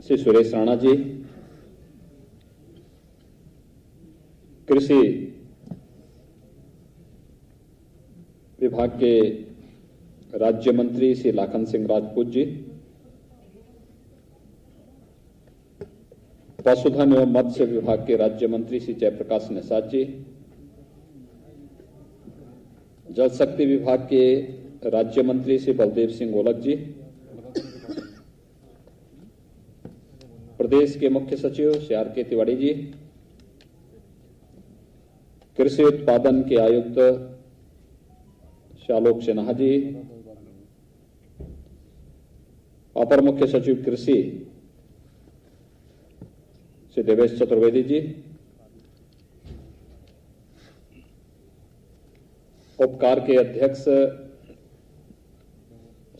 श्री सुरेश राणा जी, कृषि विभाग के राज्य मंत्री श्री लाखन सिंह राजपूत जी, पशुधन एवं मत्स्य विभाग के राज्य मंत्री श्री जयप्रकाश निषाद जी, जल शक्ति विभाग के राज्य मंत्री श्री बलदेव सिंह गोलक जी, प्रदेश के मुख्य सचिव श्री आर के तिवारी जी, कृषि उत्पादन के आयुक्त श्री आलोक सिन्हा जी, अपर मुख्य सचिव कृषि श्री देवेश चतुर्वेदी जी, उपकार के अध्यक्ष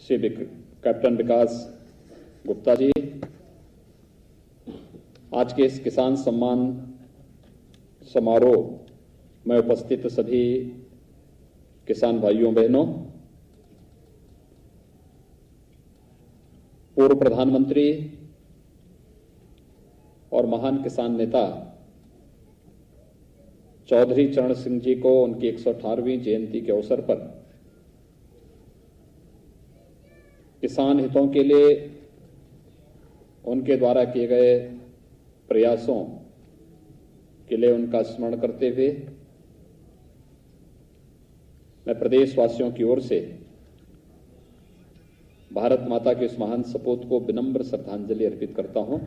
श्री कैप्टन विकास गुप्ता जी, आज के इस किसान सम्मान समारोह में उपस्थित सभी किसान भाइयों बहनों, पूर्व प्रधानमंत्री और महान किसान नेता चौधरी चरण सिंह जी को उनकी 118वीं जयंती के अवसर पर किसान हितों के लिए उनके द्वारा किए गए प्रयासों के लिए उनका स्मरण करते हुए मैं प्रदेशवासियों की ओर से भारत माता के इस महान सपूत को विनम्र श्रद्धांजलि अर्पित करता हूं।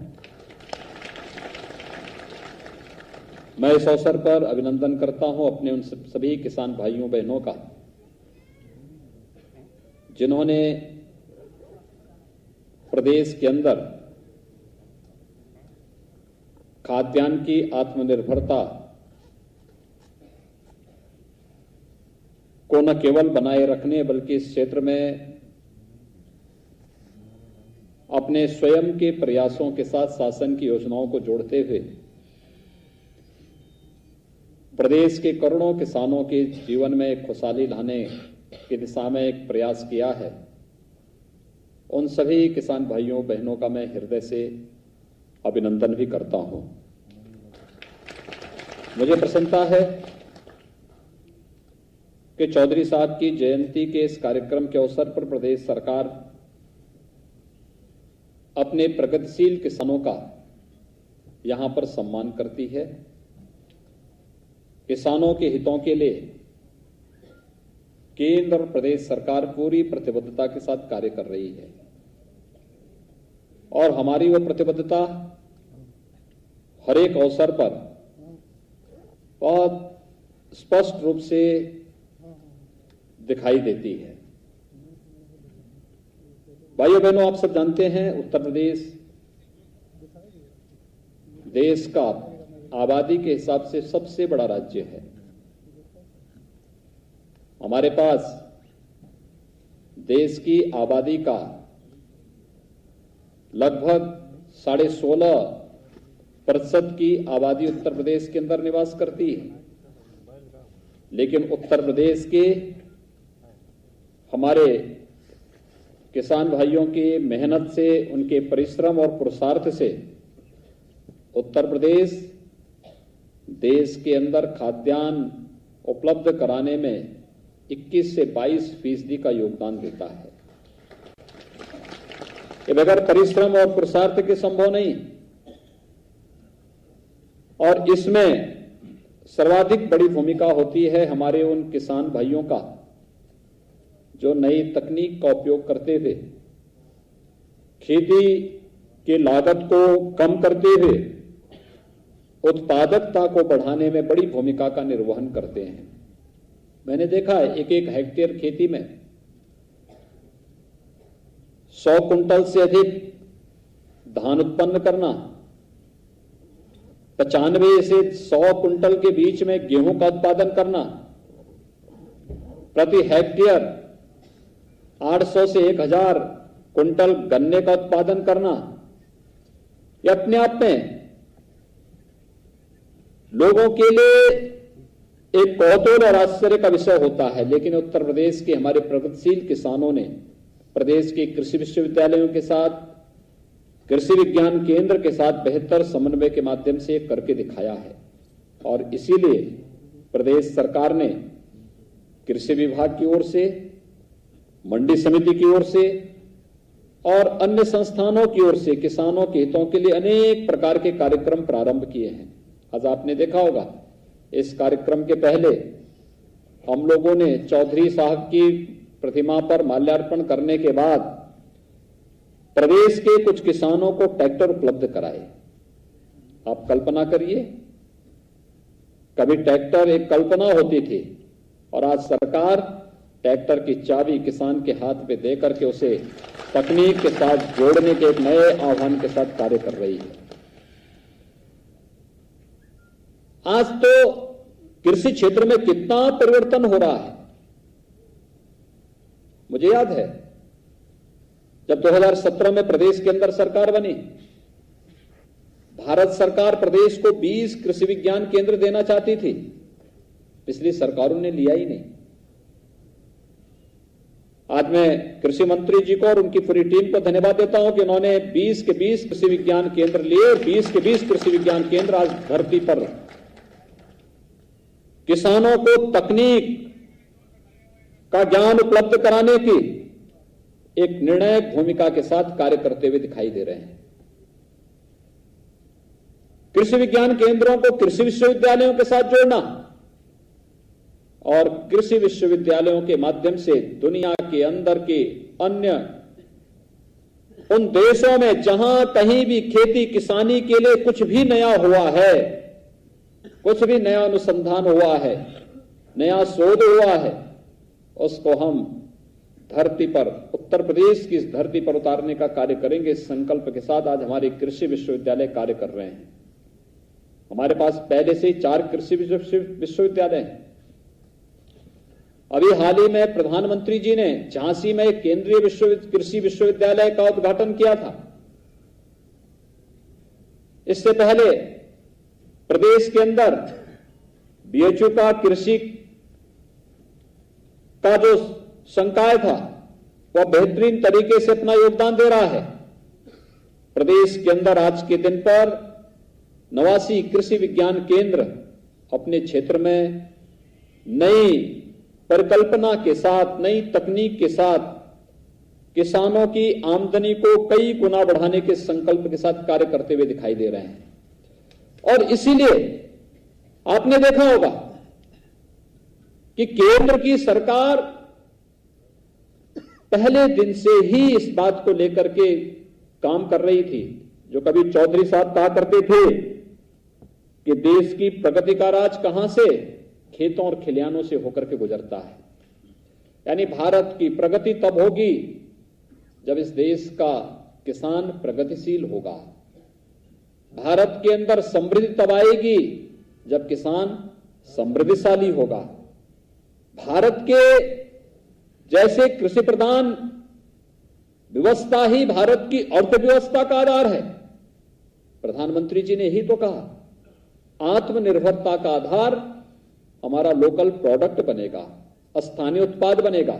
मैं इस अवसर पर अभिनंदन करता हूं अपने उन सभी किसान भाइयों बहनों का जिन्होंने प्रदेश के अंदर खाद्यान्न की आत्मनिर्भरता को न केवल बनाए रखने बल्कि इस क्षेत्र में अपने स्वयं के प्रयासों के साथ शासन की योजनाओं को जोड़ते हुए प्रदेश के करोड़ों किसानों के जीवन में खुशहाली लाने की दिशा में एक प्रयास किया है। उन सभी किसान भाइयों बहनों का मैं हृदय से अभिनंदन भी करता हूं। मुझे प्रसन्नता है कि चौधरी साहब की जयंती के इस कार्यक्रम के अवसर पर प्रदेश सरकार अपने प्रगतिशील किसानों का यहां पर सम्मान करती है। किसानों के हितों के लिए केंद्र और प्रदेश सरकार पूरी प्रतिबद्धता के साथ कार्य कर रही है और हमारी वो प्रतिबद्धता हर एक अवसर पर बहुत स्पष्ट रूप से दिखाई देती है। भाइयों बहनों, आप सब जानते हैं उत्तर प्रदेश देश का आबादी के हिसाब से सबसे बड़ा राज्य है। हमारे पास देश की आबादी का लगभग 16.5% की आबादी उत्तर प्रदेश के अंदर निवास करती है, लेकिन उत्तर प्रदेश के हमारे किसान भाइयों की मेहनत से, उनके परिश्रम और पुरुषार्थ से उत्तर प्रदेश देश के अंदर खाद्यान्न उपलब्ध कराने में 21 से 22% का योगदान देता है। ये बगैर परिश्रम और पुरुषार्थ के संभव नहीं और इसमें सर्वाधिक बड़ी भूमिका होती है हमारे उन किसान भाइयों का जो नई तकनीक का उपयोग करते हुए खेती की लागत को कम करते हुए उत्पादकता को बढ़ाने में बड़ी भूमिका का निर्वहन करते हैं। मैंने देखा है एक हेक्टेयर खेती में 100 कुंटल से अधिक धान उत्पन्न करना, 95 से 100 कुंटल के बीच में गेहूं का उत्पादन करना, प्रति हेक्टेयर 800 से 1000 कुंटल गन्ने का उत्पादन करना, यह अपने आप में लोगों के लिए एक कौतूहल और आश्चर्य का विषय होता है। लेकिन उत्तर प्रदेश के हमारे प्रगतिशील किसानों ने प्रदेश के कृषि विश्वविद्यालयों के साथ कृषि विज्ञान केंद्र के साथ बेहतर समन्वय के माध्यम से करके दिखाया है और इसीलिए प्रदेश सरकार ने कृषि विभाग की ओर से, मंडी समिति की ओर से और अन्य संस्थानों की ओर से किसानों के हितों के लिए अनेक प्रकार के कार्यक्रम प्रारंभ किए हैं। आज आपने देखा होगा, इस कार्यक्रम के पहले हम लोगों ने चौधरी साहब की प्रतिमा पर माल्यार्पण करने के बाद प्रदेश के कुछ किसानों को ट्रैक्टर उपलब्ध कराए। आप कल्पना करिए, कभी ट्रैक्टर एक कल्पना होती थी और आज सरकार ट्रैक्टर की चाबी किसान के हाथ पे दे करके उसे तकनीक के साथ जोड़ने के एक नए आह्वान के साथ कार्य कर रही है। आज तो कृषि क्षेत्र में कितना परिवर्तन हो रहा है। मुझे याद है जब 2017 में प्रदेश के अंदर सरकार बनी, भारत सरकार प्रदेश को 20 कृषि विज्ञान केंद्र देना चाहती थी। पिछली सरकारों ने लिया ही नहीं। आज मैं कृषि मंत्री जी को और उनकी पूरी टीम को धन्यवाद देता हूं कि उन्होंने 20 के 20 कृषि विज्ञान केंद्र लिए। 20 के 20 कृषि विज्ञान केंद्र आज धरती पर किसानों को तकनीक का ज्ञान उपलब्ध कराने की एक निर्णायक भूमिका के साथ कार्य करते हुए दिखाई दे रहे हैं। कृषि विज्ञान केंद्रों को कृषि विश्वविद्यालयों के साथ जोड़ना और कृषि विश्वविद्यालयों के माध्यम से दुनिया के अंदर के अन्य उन देशों में जहां कहीं भी खेती किसानी के लिए कुछ भी नया हुआ है, कुछ भी नया अनुसंधान हुआ है, नया शोध हुआ है, उसको हम धरती पर, उत्तर प्रदेश की इस धरती पर उतारने का कार्य करेंगे। इस संकल्प के साथ आज हमारे कृषि विश्वविद्यालय कार्य कर रहे हैं। हमारे पास पहले से 4 कृषि विश्वविद्यालय हैं। अभी हाल ही में प्रधानमंत्री जी ने झांसी में एक केंद्रीय कृषि विश्वविद्यालय का उद्घाटन किया था। इससे पहले प्रदेश के अंदर बीएचयू का कृषि का जो संकाय था वह बेहतरीन तरीके से अपना योगदान दे रहा है। प्रदेश के अंदर आज के दिन पर 89 कृषि विज्ञान केंद्र अपने क्षेत्र में नई परिकल्पना के साथ, नई तकनीक के साथ किसानों की आमदनी को कई गुना बढ़ाने के संकल्प के साथ कार्य करते हुए दिखाई दे रहे हैं। और इसीलिए आपने देखा होगा कि केंद्र की सरकार पहले दिन से ही इस बात को लेकर के काम कर रही थी। जो कभी चौधरी साहब कहा करते थे कि देश की प्रगति का राज कहां से, खेतों और खलिहानों से होकर के गुजरता है। यानी भारत की प्रगति तब होगी जब इस देश का किसान प्रगतिशील होगा। भारत के अंदर समृद्धि तब आएगी जब किसान समृद्धिशाली होगा। भारत के जैसे कृषि प्रधान व्यवस्था ही भारत की अर्थव्यवस्था का आधार है। प्रधानमंत्री जी ने ही तो कहा, आत्मनिर्भरता का आधार हमारा लोकल प्रोडक्ट बनेगा, स्थानीय उत्पाद बनेगा।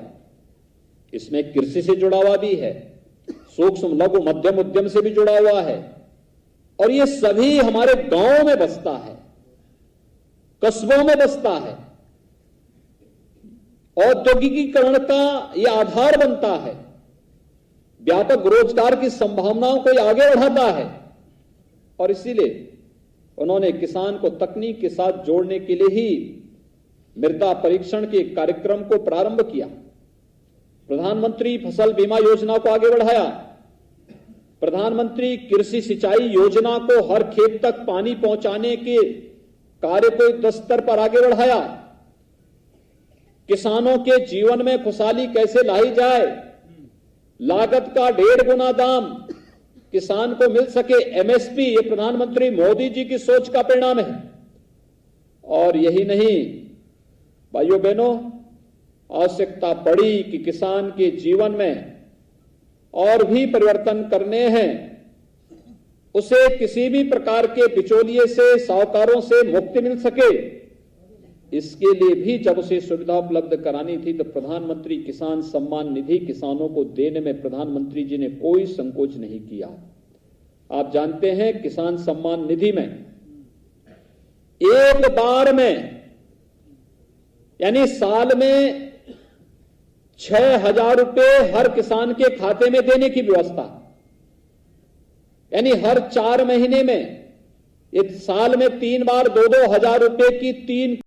इसमें कृषि से जुड़ा हुआ भी है, सूक्ष्म लघु मध्यम उद्यम से भी जुड़ा हुआ है, और ये सभी हमारे गांवों में बसता है, कस्बों में बसता है। औद्योगिकीकरण का यह आधार बनता है, व्यापक रोजगार की संभावनाओं को आगे बढ़ाता है। और इसीलिए उन्होंने किसान को तकनीक के साथ जोड़ने के लिए ही मृदा परीक्षण के कार्यक्रम को प्रारंभ किया। प्रधानमंत्री फसल बीमा योजना को आगे बढ़ाया। प्रधानमंत्री कृषि सिंचाई योजना को हर खेत तक पानी पहुंचाने के कार्य को युद्ध स्तर पर आगे बढ़ाया। किसानों के जीवन में खुशहाली कैसे लाई जाए, लागत का 1.5 गुना दाम किसान को मिल सके, एमएसपी, ये प्रधानमंत्री मोदी जी की सोच का परिणाम है। और यही नहीं भाइयों बहनों, आवश्यकता पड़ी कि किसान के जीवन में और भी परिवर्तन करने हैं, उसे किसी भी प्रकार के बिचौलिए से, साहूकारों से मुक्ति मिल सके। इसके लिए भी जब उसे सुविधा उपलब्ध करानी थी तो प्रधानमंत्री किसान सम्मान निधि किसानों को देने में प्रधानमंत्री जी ने कोई संकोच नहीं किया। आप जानते हैं किसान सम्मान निधि में एक बार में यानी साल में 6,000 रुपए हर किसान के खाते में देने की व्यवस्था, यानी हर 4 महीने में, एक साल में 3 बार 2-2 हजार रुपए की 3